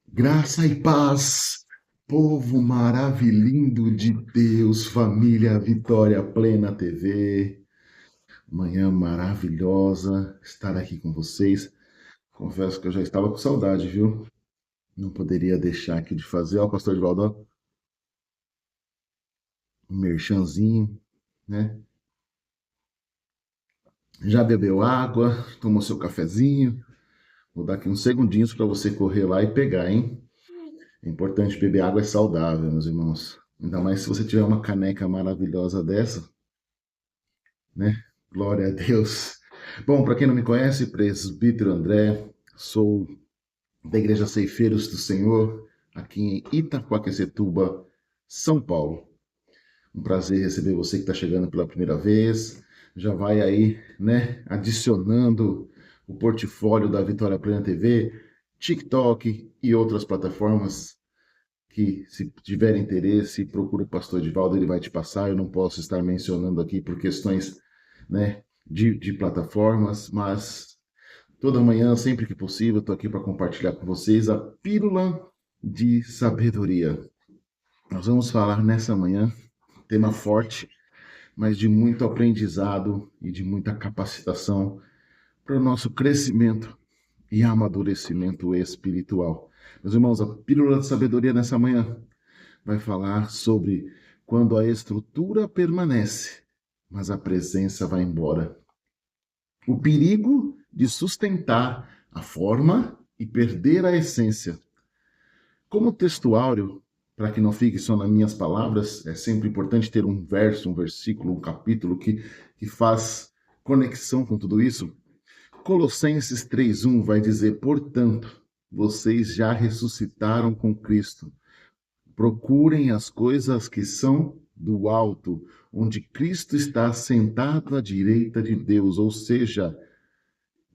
Graça e paz, povo maravilhindo de Deus, família Vitória Plena TV. Manhã maravilhosa estar aqui com vocês. Confesso que eu já estava com saudade, viu? Não poderia deixar aqui de fazer. Ó, pastor Edvaldo, um merchanzinho, né? Já bebeu água, tomou seu cafezinho. Vou dar aqui uns segundinhos para você correr lá e pegar, hein? É importante beber água, é saudável, meus irmãos. Ainda mais se você tiver uma caneca maravilhosa dessa, né? Glória a Deus. Bom, para quem não me conhece, presbítero André, sou da Igreja Ceifeiros do Senhor, aqui em Itaquaquecetuba, São Paulo. Um prazer receber você que está chegando pela primeira vez. Já vai aí, né, adicionando o portfólio da Vitória Plena TV, TikTok e outras plataformas que, se tiver interesse, procura o pastor Edivaldo, ele vai te passar. Eu não posso estar mencionando aqui por questões, né, de plataformas, mas toda manhã, sempre que possível, estou aqui para compartilhar com vocês a pílula de sabedoria. Nós vamos falar nessa manhã, tema forte, mas de muito aprendizado e de muita capacitação para o nosso crescimento e amadurecimento espiritual. Meus irmãos, a pílula de sabedoria nessa manhã vai falar sobre quando a estrutura permanece, mas a presença vai embora. O perigo de sustentar a forma e perder a essência. Como textuário, para que não fique só nas minhas palavras, é sempre importante ter um verso, um versículo, um capítulo que faz conexão com tudo isso. Colossenses 3:1 vai dizer: portanto, vocês já ressuscitaram com Cristo. Procurem as coisas que são do alto, onde Cristo está sentado à direita de Deus. Ou seja,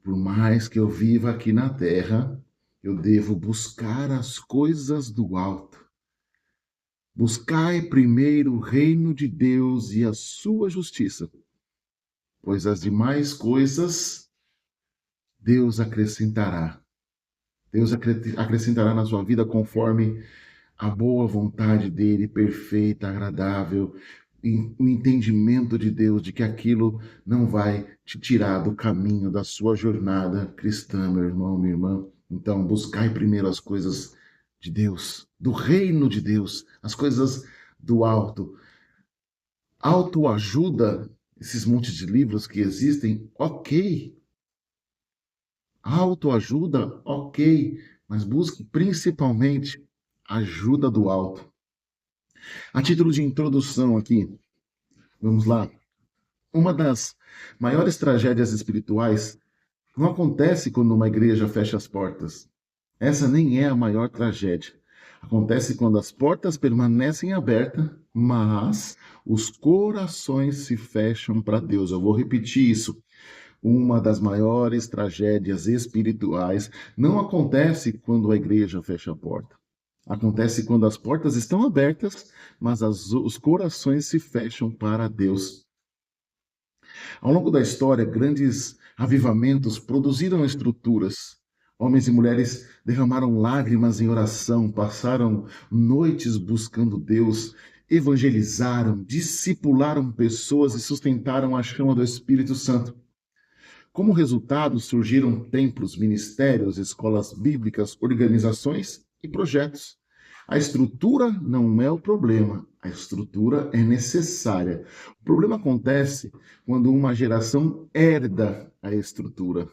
por mais que eu viva aqui na terra, eu devo buscar as coisas do alto. Buscai primeiro o reino de Deus e a sua justiça, pois as demais coisas Deus acrescentará. Deus acrescentará na sua vida conforme a boa vontade dele, perfeita, agradável, o entendimento de Deus de que aquilo não vai te tirar do caminho da sua jornada cristã, meu irmão, minha irmã. Então, buscai primeiro as coisas de Deus, do reino de Deus, as coisas do alto. Autoajuda, esses montes de livros que existem, ok. Autoajuda, ok. Mas busque principalmente ajuda do alto. A título de introdução aqui, vamos lá. Uma das maiores tragédias espirituais não acontece quando uma igreja fecha as portas. Essa nem é a maior tragédia. Acontece quando as portas permanecem abertas, mas os corações se fecham para Deus. Eu vou repetir isso. Uma das maiores tragédias espirituais não acontece quando a igreja fecha a porta. Acontece quando as portas estão abertas, mas os corações se fecham para Deus. Ao longo da história, grandes avivamentos produziram estruturas. Homens e mulheres derramaram lágrimas em oração, passaram noites buscando Deus, evangelizaram, discipularam pessoas e sustentaram a chama do Espírito Santo. Como resultado, surgiram templos, ministérios, escolas bíblicas, organizações e projetos. A estrutura não é o problema, a estrutura é necessária. O problema acontece quando uma geração herda a estrutura,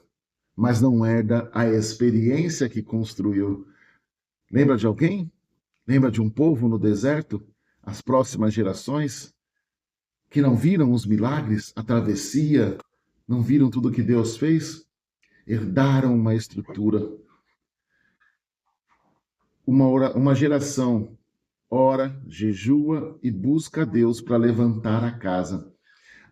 mas não herda a experiência que construiu. Lembra de alguém? Lembra de um povo no deserto? As próximas gerações que não viram os milagres, a travessia, não viram tudo que Deus fez? Herdaram uma estrutura. Uma geração ora, jejua e busca a Deus para levantar a casa.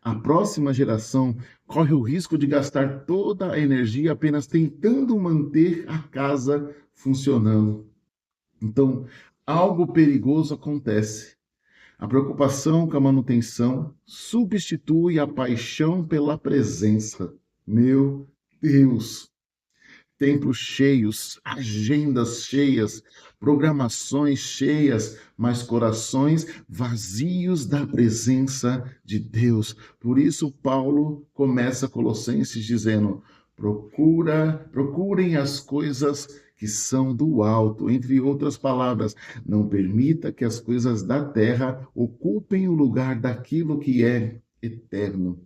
A próxima geração corre o risco de gastar toda a energia apenas tentando manter a casa funcionando. Então, algo perigoso acontece. A preocupação com a manutenção substitui a paixão pela presença. Meu Deus! Templos cheios, agendas cheias, programações cheias, mas corações vazios da presença de Deus. Por isso Paulo começa Colossenses dizendo: procurem as coisas que são do alto. Entre outras palavras, não permita que as coisas da terra ocupem o lugar daquilo que é eterno.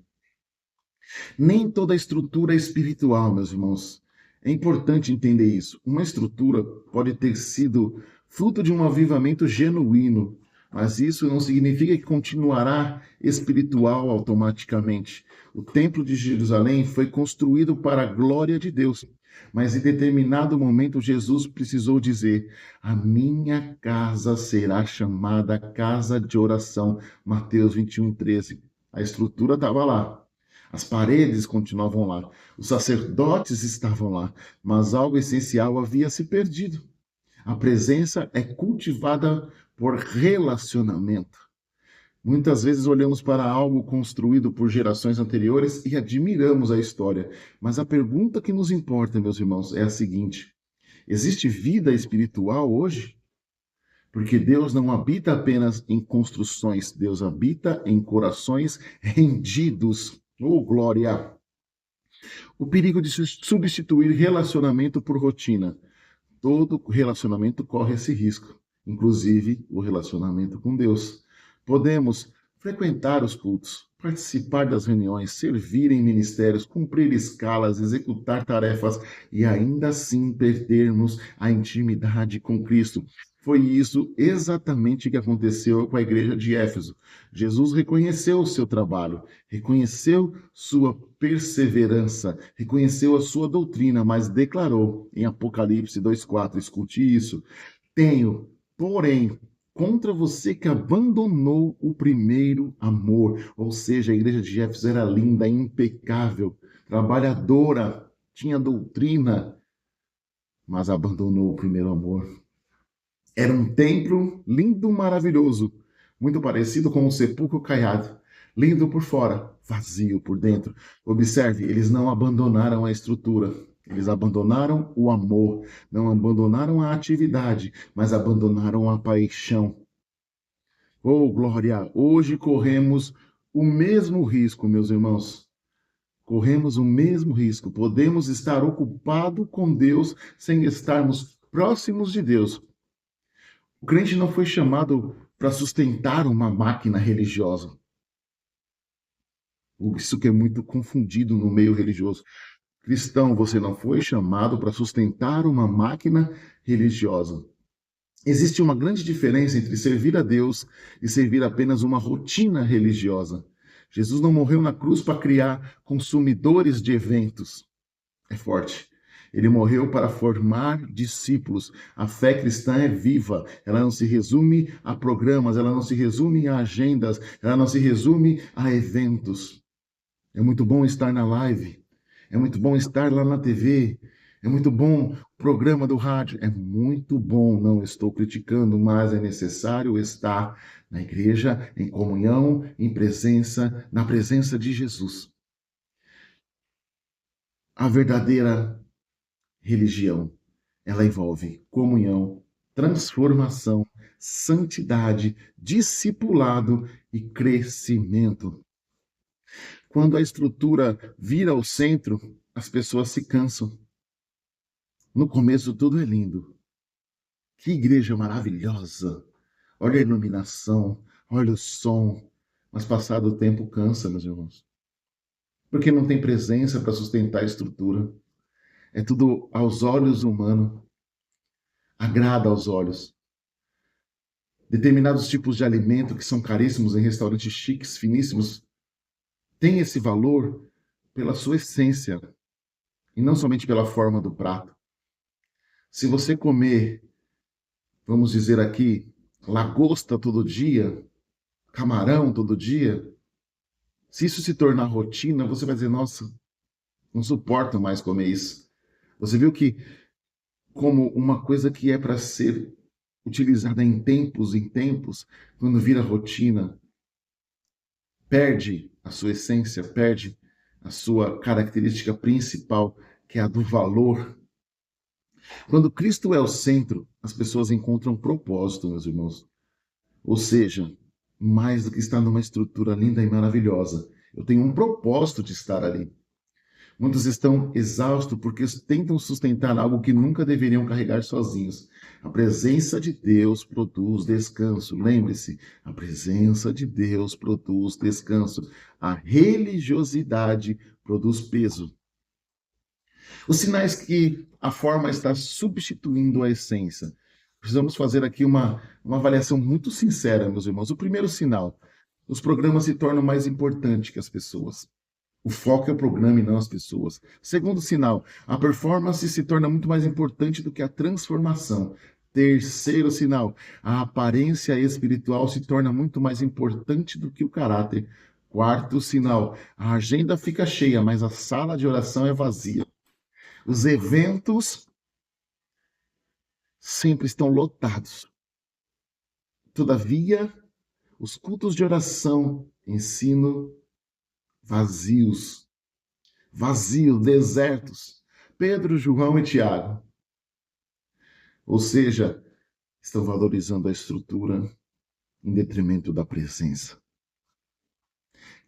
Nem toda estrutura é espiritual, meus irmãos. É importante entender isso. Uma estrutura pode ter sido fruto de um avivamento genuíno, mas isso não significa que continuará espiritual automaticamente. O Templo de Jerusalém foi construído para a glória de Deus, mas em determinado momento Jesus precisou dizer: a minha casa será chamada casa de oração. Mateus 21:13. A estrutura estava lá, as paredes continuavam lá, os sacerdotes estavam lá, mas algo essencial havia se perdido. A presença é cultivada por relacionamento. Muitas vezes olhamos para algo construído por gerações anteriores e admiramos a história, mas a pergunta que nos importa, meus irmãos, é a seguinte: existe vida espiritual hoje? Porque Deus não habita apenas em construções, Deus habita em corações rendidos. Oh, glória! O perigo de substituir relacionamento por rotina. Todo relacionamento corre esse risco, inclusive o relacionamento com Deus. Podemos frequentar os cultos, participar das reuniões, servir em ministérios, cumprir escalas, executar tarefas e ainda assim perdermos a intimidade com Cristo. Foi isso exatamente que aconteceu com a igreja de Éfeso. Jesus reconheceu o seu trabalho, reconheceu sua perseverança, reconheceu a sua doutrina, mas declarou em Apocalipse 2:4, escute isso: tenho, porém, contra você que abandonou o primeiro amor. Ou seja, a igreja de Éfeso era linda, impecável, trabalhadora, tinha doutrina, mas abandonou o primeiro amor. Era um templo lindo, maravilhoso, muito parecido com um sepulcro caiado, lindo por fora, vazio por dentro. Observe, eles não abandonaram a estrutura, eles abandonaram o amor, não abandonaram a atividade, mas abandonaram a paixão. Oh, glória! Hoje corremos o mesmo risco, meus irmãos. Corremos o mesmo risco. Podemos estar ocupados com Deus sem estarmos próximos de Deus. O crente não foi chamado para sustentar uma máquina religiosa. Isso que é muito confundido no meio religioso. Cristão, você não foi chamado para sustentar uma máquina religiosa. Existe uma grande diferença entre servir a Deus e servir apenas uma rotina religiosa. Jesus não morreu na cruz para criar consumidores de eventos. É forte. Ele morreu para formar discípulos. A fé cristã é viva. Ela não se resume a programas, ela não se resume a agendas, ela não se resume a eventos. É muito bom estar na live. É muito bom estar lá na TV. É muito bom o programa do rádio. É muito bom. Não estou criticando, mas é necessário estar na igreja, em comunhão, em presença, na presença de Jesus. A verdadeira religião, ela envolve comunhão, transformação, santidade, discipulado e crescimento. Quando a estrutura vira o centro, as pessoas se cansam. No começo tudo é lindo. Que igreja maravilhosa! Olha a iluminação, olha o som. Mas passado o tempo cansa, meus irmãos. Porque não tem presença para sustentar a estrutura. É tudo aos olhos humanos, agrada aos olhos. Determinados tipos de alimento que são caríssimos em restaurantes chiques, finíssimos, têm esse valor pela sua essência e não somente pela forma do prato. Se você comer, vamos dizer aqui, lagosta todo dia, camarão todo dia, se isso se tornar rotina, você vai dizer: nossa, não suporto mais comer isso. Você viu que, como uma coisa que é para ser utilizada em tempos, quando vira rotina, perde a sua essência, perde a sua característica principal, que é a do valor. Quando Cristo é o centro, as pessoas encontram propósito, meus irmãos. Ou seja, mais do que estar numa estrutura linda e maravilhosa. Eu tenho um propósito de estar ali. Muitos estão exaustos porque tentam sustentar algo que nunca deveriam carregar sozinhos. A presença de Deus produz descanso. Lembre-se, a presença de Deus produz descanso. A religiosidade produz peso. Os sinais que a forma está substituindo a essência. Precisamos fazer aqui uma avaliação muito sincera, meus irmãos. O primeiro sinal: os programas se tornam mais importantes que as pessoas. O foco é o programa e não as pessoas. Segundo sinal, a performance se torna muito mais importante do que a transformação. Terceiro sinal, a aparência espiritual se torna muito mais importante do que o caráter. Quarto sinal, a agenda fica cheia, mas a sala de oração é vazia. Os eventos sempre estão lotados. Todavia, os cultos de oração, ensino, vazios, desertos. Pedro, João e Tiago. Ou seja, estão valorizando a estrutura em detrimento da presença.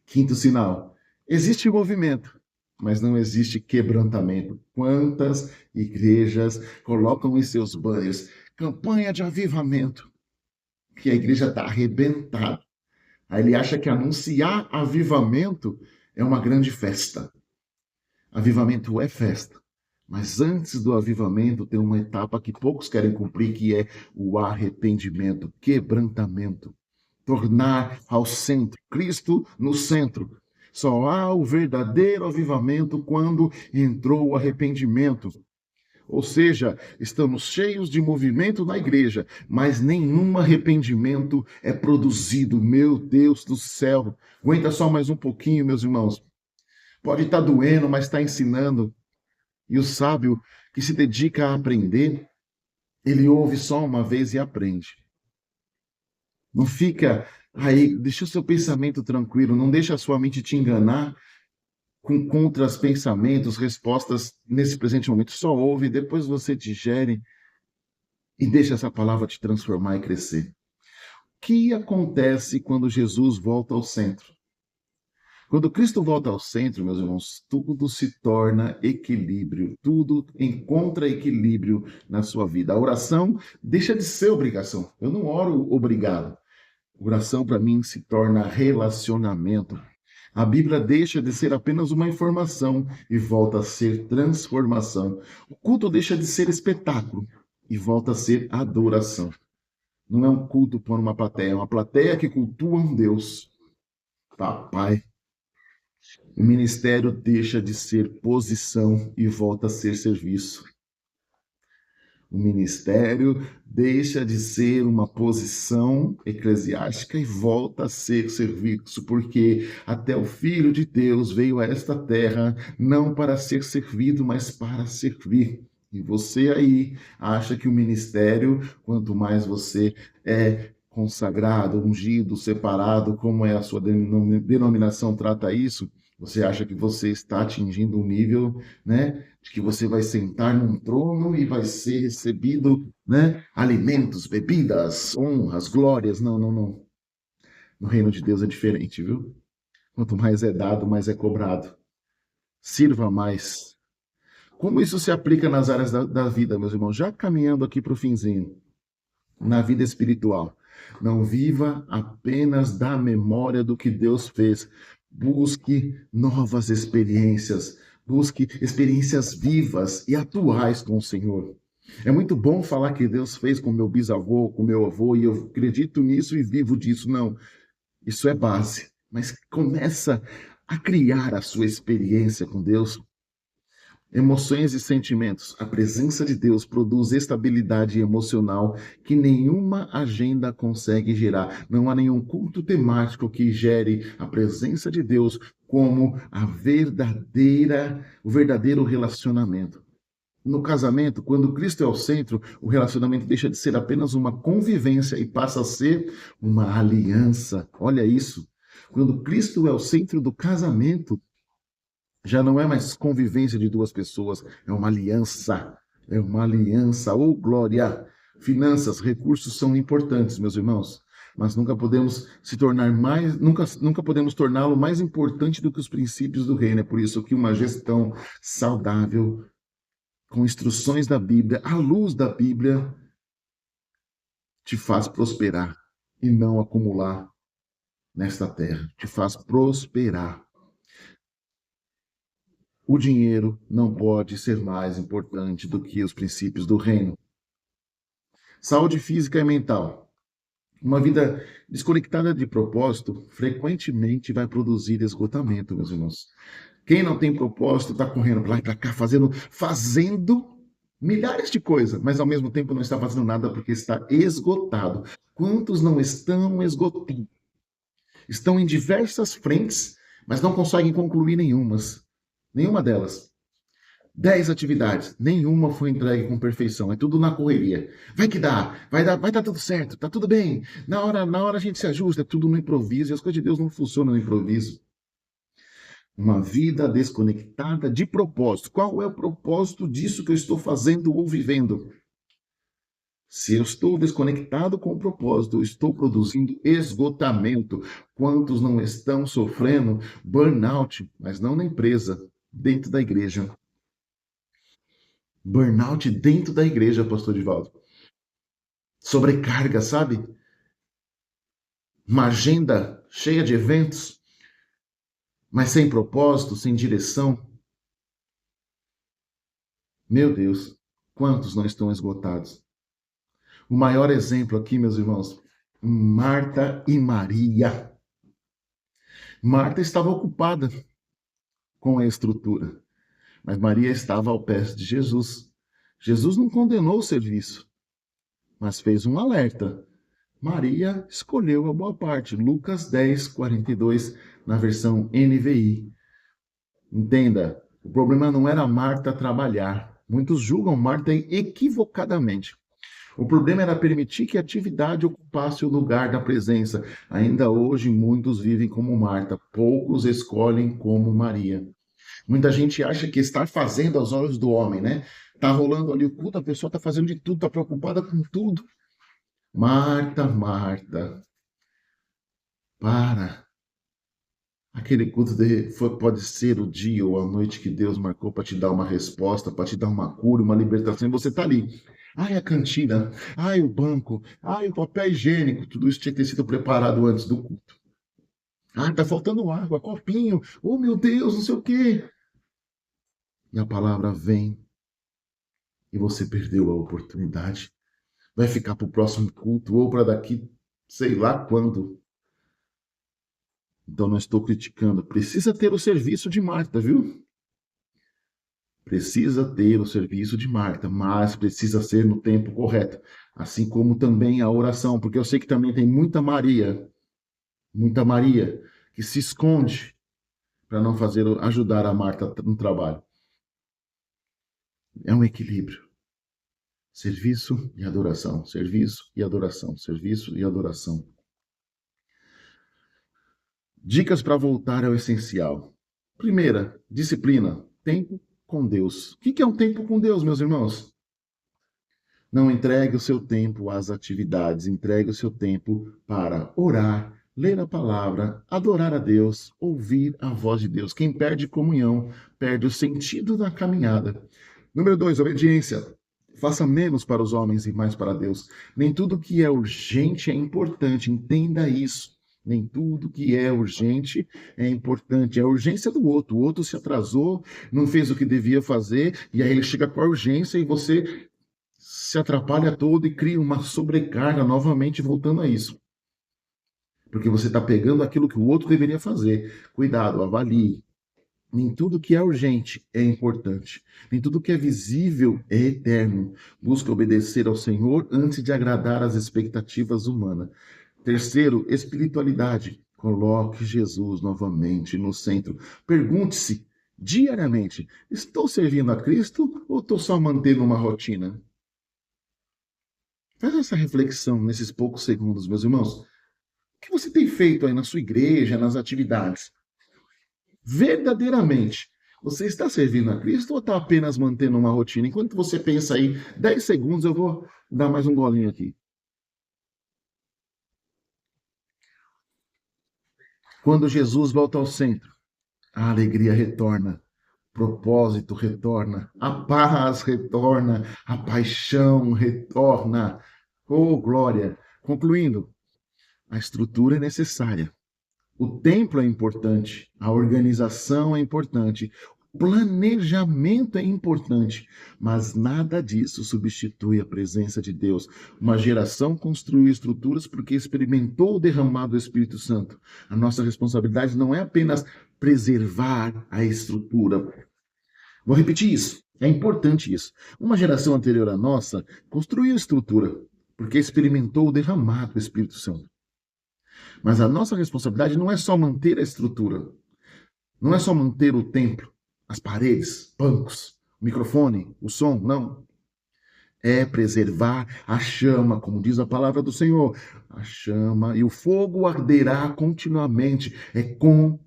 Quinto sinal: existe movimento, mas não existe quebrantamento. Quantas igrejas colocam em seus banners campanha de avivamento, que a igreja está arrebentada. Aí ele acha que anunciar avivamento é uma grande festa. Avivamento é festa. Mas antes do avivamento tem uma etapa que poucos querem cumprir, que é o arrependimento, quebrantamento. Tornar ao centro, Cristo no centro. Só há o verdadeiro avivamento quando entrou o arrependimento. Ou seja, estamos cheios de movimento na igreja, mas nenhum arrependimento é produzido. Meu Deus do céu! Aguenta só mais um pouquinho, meus irmãos. Pode estar doendo, mas está ensinando. E o sábio que se dedica a aprender, ele ouve só uma vez e aprende. Não fica aí, deixa o seu pensamento tranquilo, não deixa a sua mente te enganar com contras pensamentos, respostas nesse presente momento. Só ouve, depois você digere e deixa essa palavra te transformar e crescer. O que acontece quando Jesus volta ao centro? Quando Cristo volta ao centro, meus irmãos, tudo se torna equilíbrio, tudo encontra equilíbrio na sua vida. A oração deixa de ser obrigação. Eu não oro obrigado. Oração para mim se torna relacionamento. A Bíblia deixa de ser apenas uma informação e volta a ser transformação. O culto deixa de ser espetáculo e volta a ser adoração. Não é um culto por uma plateia, é uma plateia que cultua um Deus. Papai. O ministério deixa de ser posição e volta a ser serviço. O ministério deixa de ser uma posição eclesiástica e volta a ser serviço, porque até o Filho de Deus veio a esta terra não para ser servido, mas para servir. E você aí acha que o ministério, quanto mais você é consagrado, ungido, separado, como é a sua denominação trata isso, você acha que você está atingindo um nível, né, de que você vai sentar num trono e vai ser recebido, né, alimentos, bebidas, honras, glórias. Não, não, não. No reino de Deus é diferente, viu? Quanto mais é dado, mais é cobrado. Sirva mais. Como isso se aplica nas áreas da vida, meus irmãos? Já caminhando aqui para o finzinho. Na vida espiritual. Não viva apenas da memória do que Deus fez. Busque novas experiências. Busque experiências vivas e atuais com o Senhor. É muito bom falar que Deus fez com meu bisavô, com meu avô, e eu acredito nisso e vivo disso. Não, isso é base. Mas começa a criar a sua experiência com Deus. Emoções e sentimentos. A presença de Deus produz estabilidade emocional que nenhuma agenda consegue gerar. Não há nenhum culto temático que gere a presença de Deus como o verdadeiro relacionamento. No casamento, quando Cristo é o centro, o relacionamento deixa de ser apenas uma convivência e passa a ser uma aliança. Olha isso. Quando Cristo é o centro do casamento, já não é mais convivência de duas pessoas, é uma aliança. É uma aliança, oh glória! Finanças, recursos são importantes, meus irmãos, mas nunca podemos se tornar mais, nunca podemos torná-lo mais importante do que os princípios do reino. É por isso que uma gestão saudável, com instruções da Bíblia, à luz da Bíblia, te faz prosperar e não acumular nesta terra. Te faz prosperar. O dinheiro não pode ser mais importante do que os princípios do reino. Saúde física e mental. Uma vida desconectada de propósito frequentemente vai produzir esgotamento, meus irmãos. Quem não tem propósito está correndo para lá e para cá, fazendo milhares de coisas, mas ao mesmo tempo não está fazendo nada porque está esgotado. Quantos não estão esgotados? Estão em diversas frentes, mas não conseguem concluir nenhuma delas. 10 atividades, nenhuma foi entregue com perfeição, é tudo na correria. Vai que dá, vai dar tudo certo, tá tudo bem. Na hora a gente se ajusta, é tudo no improviso, e as coisas de Deus não funcionam no improviso. Uma vida desconectada de propósito. Qual é o propósito disso que eu estou fazendo ou vivendo? Se eu estou desconectado com o propósito, eu estou produzindo esgotamento. Quantos não estão sofrendo burnout, mas não na empresa, dentro da igreja? Burnout dentro da igreja, pastor Divaldo. Sobrecarga, sabe? Uma agenda cheia de eventos, mas sem propósito, sem direção. Meu Deus, quantos não estão esgotados? O maior exemplo aqui, meus irmãos, Marta e Maria. Marta estava ocupada com a estrutura, mas Maria estava ao pé de Jesus. Jesus não condenou o serviço, mas fez um alerta. Maria escolheu a boa parte. Lucas 10, 42, na versão NVI. Entenda, o problema não era Marta trabalhar. Muitos julgam Marta equivocadamente. O problema era permitir que a atividade ocupasse o lugar da presença. Ainda hoje, muitos vivem como Marta, poucos escolhem como Maria. Muita gente acha que estar fazendo aos olhos do homem, né? Tá rolando ali o culto, a pessoa tá fazendo de tudo, tá preocupada com tudo. Marta, Marta, para. Aquele pode ser o dia ou a noite que Deus marcou para te dar uma resposta, para te dar uma cura, uma libertação, e você está ali. Ai, a cantina, ai, o banco, ai, o papel higiênico, tudo isso tinha que ter sido preparado antes do culto. Ah, tá faltando água, copinho, oh meu Deus, não sei o quê. E a palavra vem e você perdeu a oportunidade. Vai ficar para o próximo culto ou para daqui, sei lá quando. Então não estou criticando. Precisa ter o serviço de Marta, viu? Precisa ter o serviço de Marta, mas precisa ser no tempo correto. Assim como também a oração, porque eu sei que também tem muita Maria, que se esconde para não ajudar a Marta no trabalho. É um equilíbrio. Serviço e adoração, serviço e adoração, serviço e adoração. Dicas para voltar ao essencial. Primeira, disciplina, tempo com Deus. O que é um tempo com Deus, meus irmãos? Não entregue o seu tempo às atividades, entregue o seu tempo para orar, ler a palavra, adorar a Deus, ouvir a voz de Deus. Quem perde comunhão, perde o sentido da caminhada. Número 2, obediência. Faça menos para os homens e mais para Deus. Nem tudo que é urgente é importante, entenda isso. Nem tudo que é urgente é importante. É a urgência do outro. O outro se atrasou, não fez o que devia fazer, e aí ele chega com a urgência e você se atrapalha todo e cria uma sobrecarga novamente, voltando a isso. Porque você está pegando aquilo que o outro deveria fazer. Cuidado, avalie. Nem tudo que é urgente é importante. Nem tudo que é visível é eterno. Busca obedecer ao Senhor antes de agradar às expectativas humanas. Terceiro, espiritualidade. Coloque Jesus novamente no centro. Pergunte-se diariamente: estou servindo a Cristo ou estou só mantendo uma rotina? Faz essa reflexão nesses poucos segundos, meus irmãos. O que você tem feito aí na sua igreja, nas atividades? Verdadeiramente, Você está servindo a Cristo ou está apenas mantendo uma rotina? Enquanto você pensa aí, 10 segundos, eu vou dar mais um golinho aqui. Quando Jesus volta ao centro, a alegria retorna, o propósito retorna, a paz retorna, a paixão retorna. Oh, glória! Concluindo, a estrutura é necessária. O templo é importante, a organização é importante, o planejamento é importante, mas nada disso substitui a presença de Deus. Uma geração construiu estruturas porque experimentou o derramado do Espírito Santo. A nossa responsabilidade não é apenas preservar a estrutura. Vou repetir isso. É importante isso. Uma geração anterior à nossa construiu estrutura porque experimentou o derramado do Espírito Santo. Mas a nossa responsabilidade não é só manter a estrutura, não é só manter o templo, as paredes, bancos, o microfone, o som, não. É preservar a chama, como diz a palavra do Senhor. A chama e o fogo arderá continuamente. É continuamente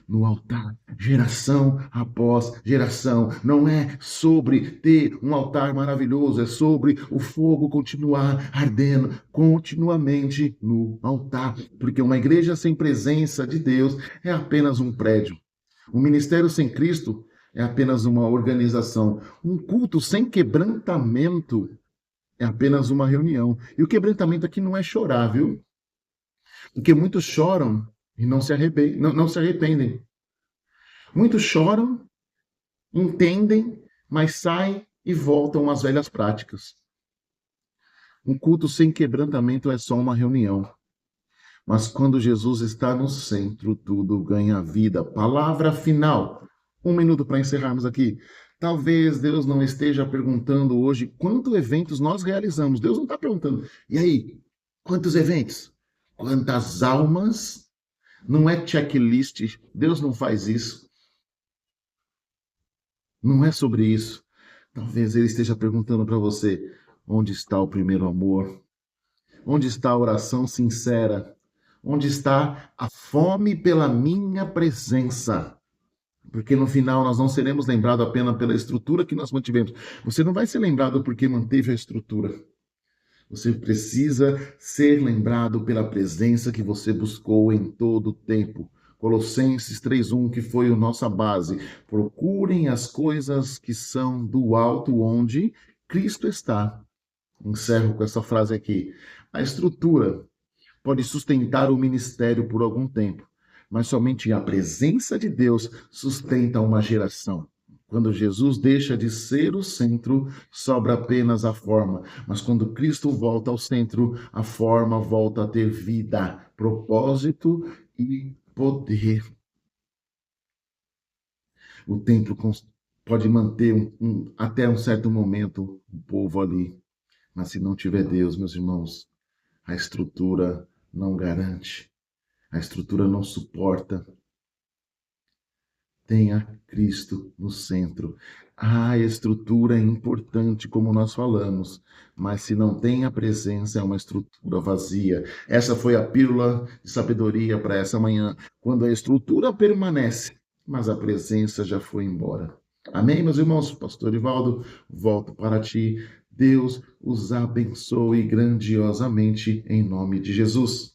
no altar, geração após geração. Não é sobre ter um altar maravilhoso, é sobre o fogo continuar ardendo continuamente no altar. Porque uma igreja sem presença de Deus é apenas um prédio. Um ministério sem Cristo é apenas uma organização. Um culto sem quebrantamento é apenas uma reunião. E o quebrantamento aqui não é chorar, viu? Porque muitos choram e não se arrependem. Muitos choram, entendem, mas saem e voltam às velhas práticas. Um culto sem quebrantamento é só uma reunião. Mas quando Jesus está no centro, tudo ganha vida. Palavra final. Um minuto para encerrarmos aqui. Talvez Deus não esteja perguntando hoje quantos eventos nós realizamos. Deus não está perguntando. E aí, quantos eventos? Quantas almas? Não é checklist. Deus não faz isso. Não é sobre isso. Talvez Ele esteja perguntando para você: onde está o primeiro amor? Onde está a oração sincera? Onde está a fome pela minha presença? Porque no final nós não seremos lembrados apenas pela estrutura que nós mantivemos. Você não vai ser lembrado porque manteve a estrutura. Você precisa ser lembrado pela presença que você buscou em todo o tempo. Colossenses 3:1, que foi a nossa base. Procurem as coisas que são do alto, onde Cristo está. Encerro com essa frase aqui. A estrutura pode sustentar o ministério por algum tempo, mas somente a presença de Deus sustenta uma geração. Quando Jesus deixa de ser o centro, sobra apenas a forma. Mas quando Cristo volta ao centro, a forma volta a ter vida, propósito e poder. O templo pode manter até um certo momento o povo ali. Mas se não tiver Deus, meus irmãos, a estrutura não garante. A estrutura não suporta. Tenha Cristo no centro. A estrutura é importante, como nós falamos, mas se não tem a presença, é uma estrutura vazia. Essa foi a pílula de sabedoria para essa manhã. Quando a estrutura permanece, mas a presença já foi embora. Amém, meus irmãos? Pastor Ivaldo, volto para ti. Deus os abençoe grandiosamente em nome de Jesus.